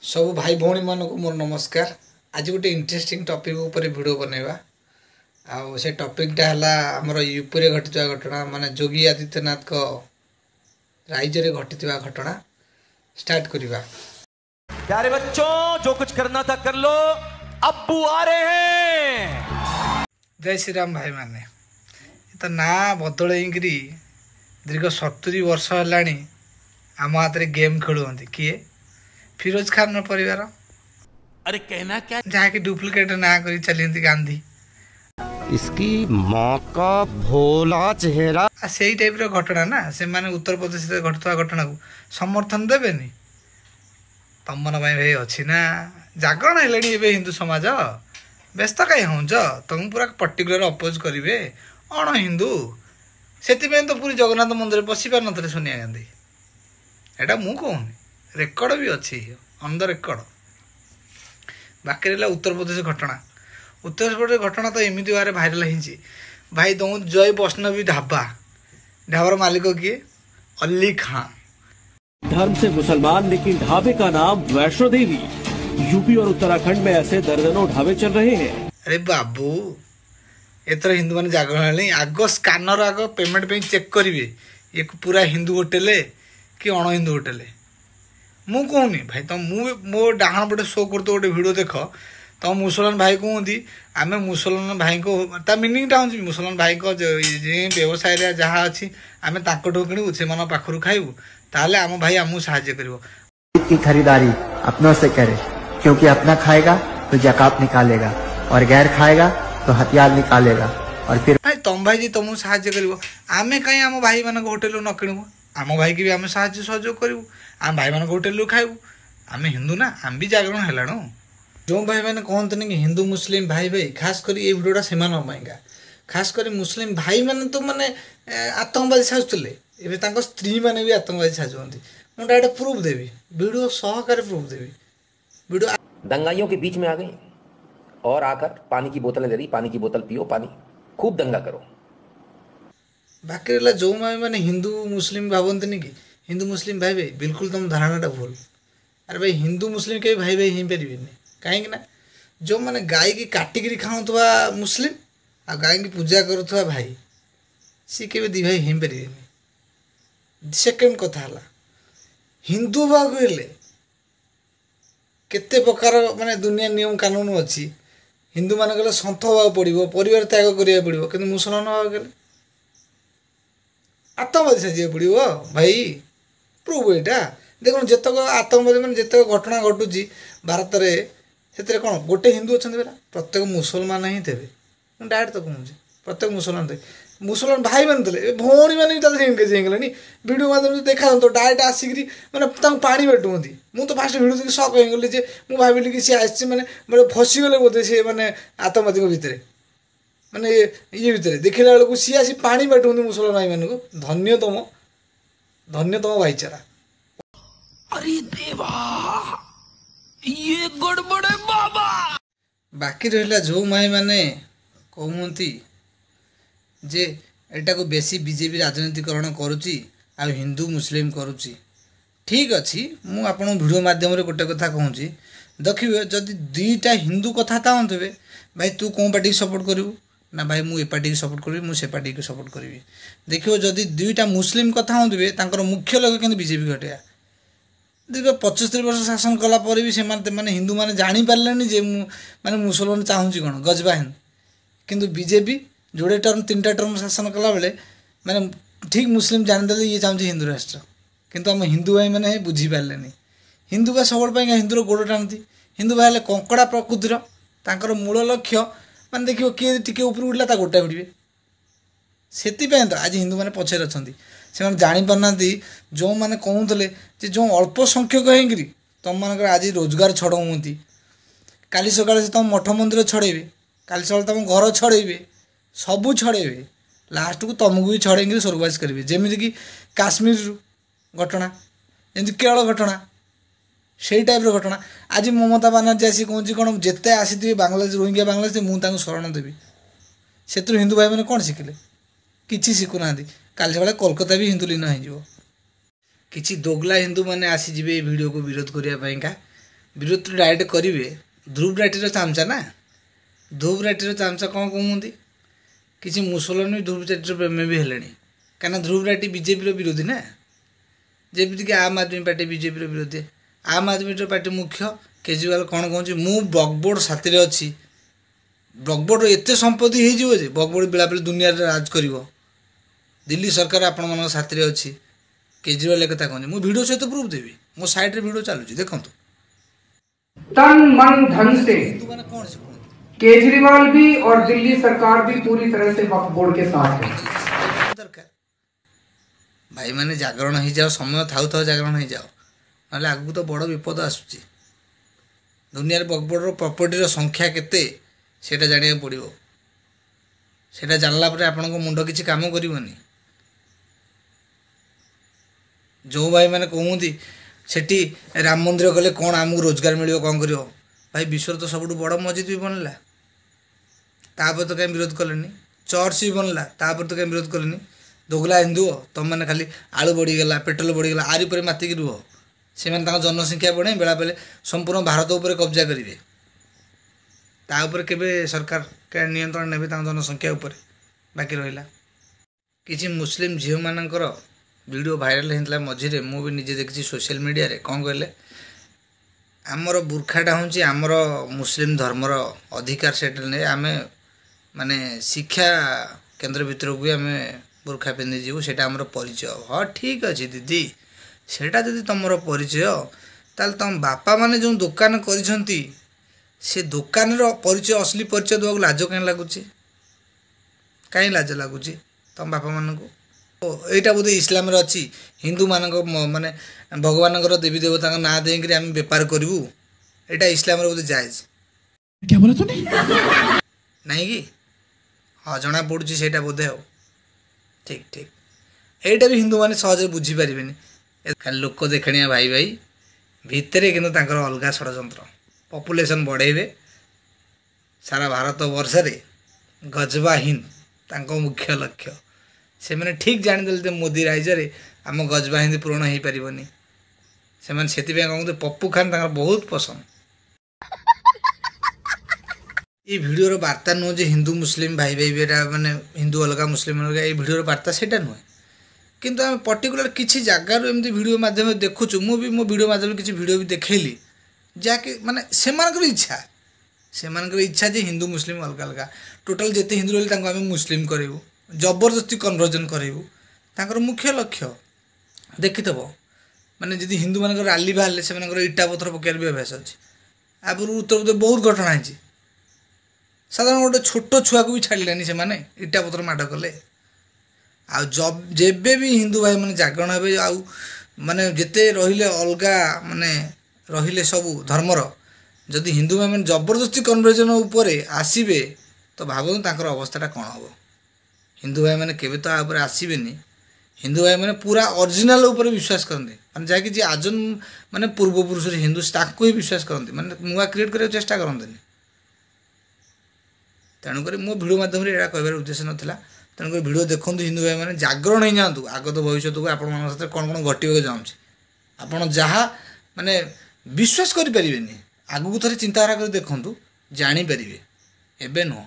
सब भाई भौणी मानक मोर नमस्कार। आज गोटे इंटरेस्टिंग टॉपिक ऊपर वीडियो बनैबा आ से टॉपिकटा है आमर यूपी रे घटिता घटना माने योगी आदित्यनाथ को राज्य रे घटिता घटना स्टार्ट करवा। प्यारे बच्चों, जो कुछ करना था कर लो, अब्बू आ रहे हैं। जय श्री राम भाई माने। तो ना बदलैकरी दीर्घ 70 वर्ष है आम हाथ में गेम खेलुंट किए फिरोज खान परिवार। अरे कहना क्या, जहाँकि डुप्लिकेट ना कर चलती गांधी। इसकी माँ का भोला चेहरा से टाइप घटना ना से माने उत्तर प्रदेश घटुवा घटना को समर्थन देवेनि। तुम मन भाई अच्छी ना जागरण है हिंदू समाज व्यस्त कहीं होच तुम पूरा पर्टिकुलर अपोज करेंगे अण हिंदू से तो पूरी जगन्नाथ मंदिर पशि पार न सोनिया गांधी। एटा मु कहूनी रेकर्ड भी अच्छी ऑन द रेकर्ड। बाकी रहा उत्तर प्रदेश घटना। उत्तर प्रदेश घटना तो एमती भाव भाइराल हो भाई तुम जय वैष्णवी ढाबा ढाबार मालिक किए अली खां। धर्म से मुसलमान लेकिन ढाबे का नाम वैष्णो देवी। यूपी और उत्तराखंड में ऐसे दर्जनों ढाबे चल रहे हैं। अरे बाबू एथर हिंदू मैंने जागरण नहीं आग स्कानर आग पेमेंट पे चेक करेंगे ये पूरा हिंदू होटेल कि अण हिंदू होटेल। मु कहूनी भाई तुम मो डाहाण पटे शो कर गोटे भिड देख तुम मुसलमान भाई कहती आम मुसलमान भाई को मिनिंगटा हूँ मुसलमान भाई को व्यवसाय जहाँ अच्छी आम ताकू किणु से पाखु खाइबू ताहले आम भाई आमको साहाଯ୍य कर। की खरीदारी अपनों से करे क्योंकि अपना खाएगा तो जकात निकालेगा और गैर खाएगा तो हथियार निकालेगा। और फिर भाई तुम भाई जी तुमको साहाଯ୍य कर आम कहीं आम भाई मान होटेल न किणु आम भाई की भी आम साहाଯ୍य सहयोग करूँ आम भाई मान होटेल खाइबू। आम हिंदू ना आम भी जागरण है। जो भाई मैंने कहते कि हिंदू मुस्लिम भाई भाई खास कर ये भिडियोटा से खास कर मुस्लिम भाई मैंने तो मैंने आतंकवादी साजुले एवं स्त्री मैंने भी आतंकवादी साजुंट मुझे डायरेक्ट प्रूफ देवी वीडियो सहकार प्रूफ देवी वीडियो। दंगाइयों के बीच में आ गई और आकर पानी की बोतलें दे दी, पानी की बोतल पियो, पानी खूब दंगा करो। बाकी रहा जो मैंने हिंदू मुस्लिम भावती कि हिंदू मुस्लिम भाई भाई बिल्कुल तुम धारणाटा भूल। अरे भाई हिंदू मुस्लिम के भाई भाई हो पारे कहीं जो मैंने गाय की काटिकी खाऊवा मुस्लिम आ गाय की पूजा करुवा भाई सी के दी भाई हो पारे। सेकेंड कथा है हिंदू भाग केते प्रकार माने दुनिया नियम कानून अच्छी हिंदू मान गले सन्थ होगा पड़ो परिवार त्याग करा पड़ो कि मुसलमान भाग गले आतंकवादी साजिया पड़ो भाई प्रूफ यहाँ देखो जितक आतंकवादी मैंने जितक घटना घटुची भारत में से कौन गोटे हिंदू अच्छा बेला प्रत्येक मुसलमान ही थे। मुझे डायरेक्ट तो कहूँ प्रत्येक मुसलमान थे मुसलमान भाई मैंने थे भौणी मैंने भी एंगेज होगले वीडियो माध्यम देखा तो डायरेक्ट आसिक मैंने पानी बेटुंट मुझे तो फास्ट वीडियो देखिए शक होगली मुझे भाविली कि सी आसी मैंने फसीगले बोधे सी मैंने आतंकवादी भितर माने ये भितर देखला बेलू सी आसी पानी बेटुंट मुसलमान भाई मानक धन्यतम भाईचारा। अरे देवा ये गड़बड़ है बाबा। बाकी रहा जो माई मैंने कहती जे एटा को बेसी बीजेपी राजनीतिकरण करुच्ची आ हिंदू मुस्लिम करुच्ची ठीक अच्छी मु आपन वीडियो माध्यम गोटे कथा कहूँ देखिए जदि दुईटा हिंदू कथा थे भाई तू कौन पार्टी सपोर्ट करू ना भाई मुझे पार्टी सपोर्ट करी मुझे पार्टी को सपोर्ट करी। देखिए जदि दुईटा मुस्लिम कथा होते मुख्य लक्ष्य कि बीजेपी घटेगा दीर्घ 75 वर्ष शासन कलापर भी से माने हिंदू मैंने जापारे जे माने मुसलमान चाहूँगी कौन गजबा हिंद किंतु बीजेपी जोड़े टर्म 3टा टर्म शासन कला बेले मैंने ठीक मुस्लिम जानीदे ये चाहूँ हिंदू राष्ट्र किंतु आम हिंदू भाई मैंने बुझीपारे हिंदू का सबल हिंदूर गोड़ टाणती हिंदू भाई हेल्ले कंकड़ा प्रकृतिर तांकर मूल लक्ष्य मैंने देखिए किए टी ऊपर उठला गोटा भिड़े से तो आज हिंदू मैंने पछे अच्छा से जापारना जो मैंने कहते जो अल्प संख्यक होगी तुम मान आज रोजगार छड़ाऊँगी काली सकाल से तुम मठ मंदिर छड़ेबे काली सकाल तुम घर छड़ेबे सबू छड़ेबे लास्ट को तुमको भी छड़े स्वर्गवास करेंगे जमीक काश्मीर घटना जमी केरल घटना से टाइप घटना आज ममता बानार्जी आसी कहूँ कौन जिते आसी बांग्लादेश रोहिंग्या बांग्लादेश मुझे शरण देवी से हिंदू भाई मैंने कौन शिखिले किसी शिखुना काली सकाଳେ कोलकाता भी हिंदू लीन हो किसी दोगला हिंदू मैंने आसीजे भिडियो को विरोध करने ବିରୋଧ ଡାଇରେକ୍ଟ କରିବେ ଧୂପରାଟିର ଚାମଚା ନା, ଧୂପରାଟିର ଚାମଚା କ'ଣ କହୁଛନ୍ତି? କିଛି ମୁସଲମାନ ବି ଧୂପରାଟିର ପ୍ରେମୀ ବି ହେଲେଣି, କାହିଁକିନା ଧୂପରାଟି ବିଜେପିର ବିରୋଧୀ ନା, ଯେମିତିକି ଆମ୍ ଆଦମୀ ପାର୍ଟି ବିଜେପିର ବିରୋଧୀ। ଆମ୍ ଆଦମୀ ପାର୍ଟି ମୁଖ୍ୟ କେଜରିୱାଲ କ'ଣ କହୁଛି, ମୁଁ ବଗବୋର୍ଡ଼ ସାଥିରେ ଅଛି, ବଗବୋର୍ଡ଼ର ଏତେ ସମ୍ପତ୍ତି ହେଇଯିବ ଯେ ବଗବୋର୍ଡ଼ ବେଳାବେଳେ ଦୁନିଆରେ ରାଜ କରିବ, ଦିଲ୍ଲୀ ସରକାର ଆପଣମାନଙ୍କ ସାଥିରେ ଅଛି। କେଜରିୱାଲ କଥା କହୁଛି, ମୁଁ ଭିଡ଼ିଓ ସହିତ ପ୍ରୁଫ୍ ଦେବି, ମୋ ସାଇଡ଼ରେ ଭିଡ଼ିଓ ଚାଲୁଛି ଦେଖନ୍ତୁ। तन मन धन से ହିନ୍ଦୁମାନେ କ'ଣ ସେ କୁହନ୍ତି? केजरीवाल भी और दिल्ली सरकार भी पूरी तरह से वक्फ बोर्ड के साथ है। ଦରକାର ଭାଇମାନେ ଜାଗରଣ ହେଇଯାଅ, ସମୟ ଥାଉ ଥାଉ ଜାଗରଣ ହେଇଯାଅ, ନହେଲେ ଆଗକୁ ତ ବଡ଼ ବିପଦ ଆସୁଛି। ଦୁନିଆରେ ବଗବୋର୍ଡ଼ର ପ୍ରପର୍ଟିର ସଂଖ୍ୟା କେତେ ସେଇଟା ଜାଣିବାକୁ ପଡ଼ିବ। ସେଇଟା ଜାଣିଲା ପରେ ଆପଣଙ୍କ ମୁଣ୍ଡ କିଛି କାମ କରିବନି। ଯେଉଁ ଭାଇମାନେ କହୁଛନ୍ତି ସେଠି ରାମ ମନ୍ଦିର ଗଲେ କ'ଣ ଆମକୁ ରୋଜଗାର ମିଳିବ, କ'ଣ କରିବ, ଭାଇ ବିଶ୍ୱର ତ ସବୁଠୁ ବଡ଼ ମସଜିଦ୍ ବି ବନିଲା, ତାପରେ ତ କାହିଁ ବିରୋଧ କଲେନି। ଚର୍ଚ୍ଚ ବି ବନିଲା, ତାପରେ ତ କାହିଁ ବିରୋଧ କଲେନି। ଦୋଗଲା ହିନ୍ଦୁ ତମମାନେ ଖାଲି ଆଳୁ ବଢ଼ିଗଲା, ପେଟ୍ରୋଲ ବଢ଼ିଗଲା ଆରି ଉପରେ ମାତିକି ରୁହ। ସେମାନେ ତାଙ୍କ ଜନସଂଖ୍ୟା ବଢ଼ାଇ ବେଳାବେଳେ ସମ୍ପୂର୍ଣ୍ଣ ଭାରତ ଉପରେ କବ୍ଜା କରିବେ। ତା ଉପରେ କେବେ ସରକାର ନିୟନ୍ତ୍ରଣ ନେବେ ତାଙ୍କ ଜନସଂଖ୍ୟା ଉପରେ? ବାକି ରହିଲା କିଛି ମୁସଲିମ ଝିଅମାନଙ୍କର ଭିଡ଼ିଓ ଭାଇରାଲ ହେଇଥିଲା ମଝିରେ, ମୁଁ ବି ନିଜେ ଦେଖିଛି ସୋସିଆଲ ମିଡ଼ିଆରେ। କ'ଣ କହିଲେ, ଆମର ବୁର୍ଖାଟା ହେଉଛି ଆମର ମୁସଲିମ ଧର୍ମର ଅଧିକାର, ସେଟା ନେଇ ଆମେ ମାନେ ଶିକ୍ଷା କେନ୍ଦ୍ର ଭିତରକୁ ବି ଆମେ ବୁର୍ଖା ପିନ୍ଧି ଯିବୁ, ସେଇଟା ଆମର ପରିଚୟ। ହଁ ଠିକ୍ ଅଛି ଦିଦି, ସେଇଟା ଯଦି ତୁମର ପରିଚୟ, ତାହେଲେ ତୁମ ବାପାମାନେ ଯେଉଁ ଦୋକାନ କରିଛନ୍ତି ସେ ଦୋକାନର ପରିଚୟ, ଅସଲି ପରିଚୟ ଦେବାକୁ ଲାଜ କାହିଁ ଲାଗୁଛି? କାହିଁ ଲାଜ ଲାଗୁଛି ତୁମ ବାପାମାନଙ୍କୁ? ଏଇଟା ବୋଧେ ଇସଲାମରେ ଅଛି, ହିନ୍ଦୁମାନଙ୍କ ମାନେ ଭଗବାନଙ୍କର ଦେବୀ ଦେବତାଙ୍କ ନାଁ ଦେଇକରି ଆମେ ବେପାର କରିବୁ, ଏଇଟା ଇସଲାମରେ ବୋଧେ ଜାଏଜ ନାଇଁ କି? ହଁ ଜଣାପଡ଼ୁଛି ସେଇଟା ବୋଧେ। ଆଉ ଠିକ୍ ଠିକ୍, ଏଇଟା ବି ହିନ୍ଦୁମାନେ ସହଜରେ ବୁଝିପାରିବେନି। ଖାଲି ଲୋକ ଦେଖାଣିଆ ଭାଇ ଭାଇ, ଭିତରେ କିନ୍ତୁ ତାଙ୍କର ଅଲଗା ଷଡ଼ଯନ୍ତ୍ର। ପପୁଲେସନ୍ ବଢ଼େଇବେ, ସାରା ଭାରତ ବର୍ଷରେ ଗଜବା ହିନ୍ଦ ତାଙ୍କ ମୁଖ୍ୟ ଲକ୍ଷ୍ୟ। ସେମାନେ ଠିକ୍ ଜାଣିଦେଲେ ଯେ ମୋଦି ରାଜ୍ୟରେ ଆମ ଗଜବା ହିନ୍ଦ ପୂରଣ ହେଇପାରିବନି। ସେମାନେ ସେଥିପାଇଁ କହନ୍ତି ପପୁ ଖାନ ତାଙ୍କର ବହୁତ ପସନ୍ଦ। এই ভিডিওর বার্তা নুহ যে হিন্দু মুসলিম ভাই ভাই এটা মানে হিন্দু অলগা মুসলিম অলগা, এই ভিডিওর বার্তা সেটা নুহে। কিন্তু আমি পর্টিকুলার কিছু জায়গার এমনি ভিডিও মাধ্যমে দেখুছু, মু বি মো ভিডিও মাধ্যমে কিছু ভিডিও বি দেখাইলি যাকে মানে সেমানଙ୍କର ইচ্ছা যে হিন্দু মুসলিম অলগা অলগা, টোটাল যেতে হিন্দু রহিলে তাଙ୍କୁ ଆମେ ମୁସଲିମ କରେଇବୁ, ଜବରଦସ୍ତି କନଭର୍ଜନ କରେଇବୁ, ତାଙ୍କର ମୁଖ୍ୟ ଲକ୍ଷ୍ୟ। ଦେଖିଥିବ ମାନେ ଯଦି ହିନ୍ଦୁମାନଙ୍କର ରାଲି ବାହାରିଲେ ସେମାନଙ୍କର ଇଟା ପଥର ପକାଇବାର ବି ଅଭ୍ୟାସ ଅଛି। ଆଗରୁ ଉତ୍ତରପ୍ରଦେଶ ବହୁତ ଘଟଣା ହେଇଛି, ସାଧାରଣ ଗୋଟେ ଛୋଟ ଛୁଆକୁ ବି ଛାଡ଼ିଲେନି ସେମାନେ, ଇଟା ପଥର ମାଡ଼ କଲେ। ଆଉ ଯେବେ ବି ହିନ୍ଦୁ ଭାଇମାନେ ଜାଗରଣ ହେବେ, ଆଉ ମାନେ ଯେତେ ରହିଲେ ଅଲଗା ମାନେ ରହିଲେ ସବୁ ଧର୍ମର, ଯଦି ହିନ୍ଦୁ ଭାଇମାନେ ଜବରଦସ୍ତି କନଭର୍ଜନ ଉପରେ ଆସିବେ ତ ଭାବନ୍ତୁ ତାଙ୍କର ଅବସ୍ଥାଟା କ'ଣ ହେବ। ହିନ୍ଦୁ ଭାଇମାନେ କେବେ ତ ଆ ଉପରେ ଆସିବେନି। ହିନ୍ଦୁ ଭାଇମାନେ ପୁରା ଅରିଜିନାଲ ଉପରେ ବିଶ୍ୱାସ କରନ୍ତି, ମାନେ ଯାହାକି ଯିଏ ଆଜନ ମାନେ ପୂର୍ବପୁରୁଷରେ ହିନ୍ଦୁ ତାଙ୍କୁ ହିଁ ବିଶ୍ୱାସ କରନ୍ତି, ମାନେ ନୂଆ କ୍ରିଏଟ୍ କରିବାକୁ ଚେଷ୍ଟା କରନ୍ତିନି। ତେଣୁକରି ମୋ ଭିଡ଼ିଓ ମାଧ୍ୟମରେ ଏଇଟା କହିବାର ଉଦ୍ଦେଶ୍ୟ ନଥିଲା। ତେଣୁକରି ଭିଡ଼ିଓ ଦେଖନ୍ତୁ ହିନ୍ଦୁ ଭାଇମାନେ, ଜାଗରଣ ହେଇଯାଆନ୍ତୁ। ଆଗତ ଭବିଷ୍ୟତକୁ ଆପଣମାନଙ୍କ ସାଥିରେ କ'ଣ କ'ଣ ଘଟିବାକୁ ଯାଉଛି, ଆପଣ ଯାହା ମାନେ ବିଶ୍ୱାସ କରିପାରିବେନି, ଆଗକୁ ଥରେ ଚିନ୍ତାଧାରା କରି ଦେଖନ୍ତୁ, ଜାଣିପାରିବେ। ଏବେ ନୁହଁ,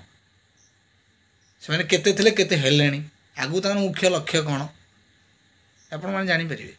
ସେମାନେ କେତେ ଥିଲେ କେତେ ହେଲେଣି, ଆଗକୁ ତାଙ୍କର ମୁଖ୍ୟ ଲକ୍ଷ୍ୟ କ'ଣ ଆପଣମାନେ ଜାଣିପାରିବେ।